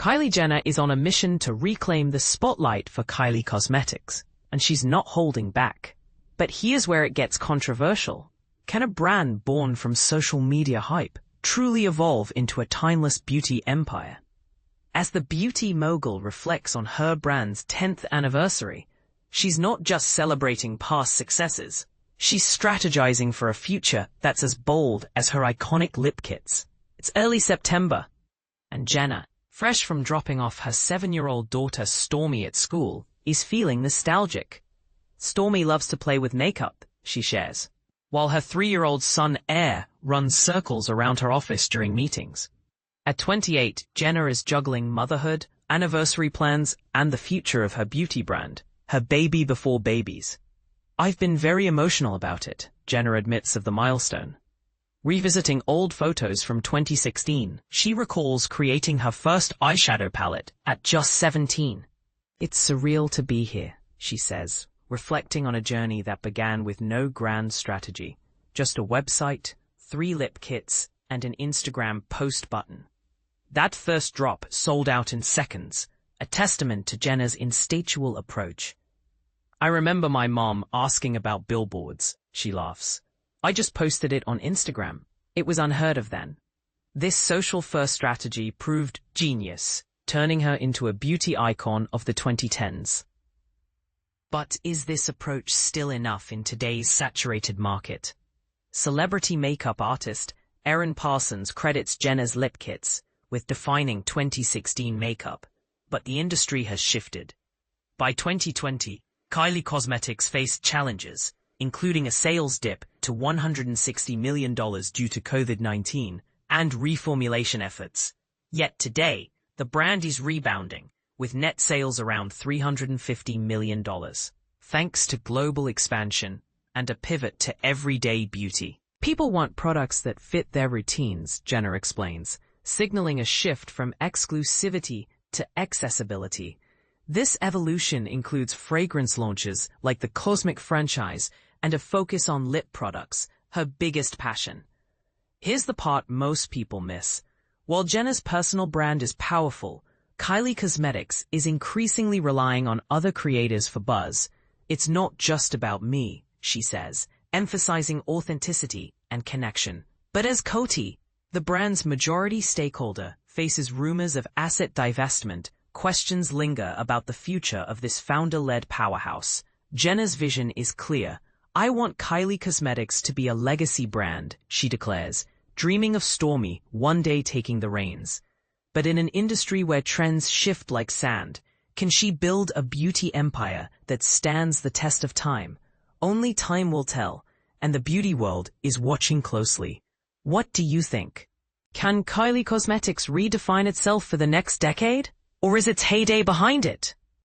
Kylie Jenner is on a mission to reclaim the spotlight for Kylie Cosmetics, and she's not holding back. But here's where it gets controversial. Can a brand born from social media hype truly evolve into a timeless beauty empire? As the beauty mogul reflects on her brand's 10th anniversary, she's not just celebrating past successes, she's strategizing for a future that's as bold as her iconic lip kits. It's early September, and Jenner, fresh from dropping off her 7-year-old daughter Stormi at school, is feeling nostalgic. Stormi loves to play with makeup, she shares, while her 3-year-old son Air runs circles around her office during meetings. At 28, Jenner is juggling motherhood, anniversary plans, and the future of her beauty brand, her baby before babies. "I've been very emotional about it," Jenner admits of the milestone. Revisiting old photos from 2016, she recalls creating her first eyeshadow palette at just 17. "It's surreal to be here," she says, reflecting on a journey that began with no grand strategy, just a website, 3 lip kits, and an Instagram post button. That first drop sold out in seconds, a testament to Jenner's instinctual approach. "I remember my mom asking about billboards," she laughs. "I just posted it on Instagram. It was unheard of then." This social-first strategy proved genius, turning her into a beauty icon of the 2010s. But is this approach still enough in today's saturated market? Celebrity makeup artist Erin Parsons credits Jenner's lip kits with defining 2016 makeup, but the industry has shifted. By 2020, Kylie Cosmetics faced challenges, including a sales dip to $160 million due to COVID-19 and reformulation efforts. Yet today, the brand is rebounding, with net sales around $350 million, thanks to global expansion and a pivot to everyday beauty. "People want products that fit their routines," Jenner explains, signaling a shift from exclusivity to accessibility. This evolution includes fragrance launches like the Cosmic franchise and a focus on lip products, her biggest passion. Here's the part most people miss. While Jenner's personal brand is powerful, Kylie Cosmetics is increasingly relying on other creators for buzz. "It's not just about me," she says, emphasizing authenticity and connection. But as Coty, the brand's majority stakeholder, faces rumors of asset divestment, questions linger about the future of this founder-led powerhouse. Jenner's vision is clear. "I want Kylie Cosmetics to be a legacy brand," she declares, dreaming of Stormi one day taking the reins. But in an industry where trends shift like sand, can she build a beauty empire that stands the test of time? Only time will tell, and the beauty world is watching closely. What do you think? Can Kylie Cosmetics redefine itself for the next decade? Or is its heyday behind it?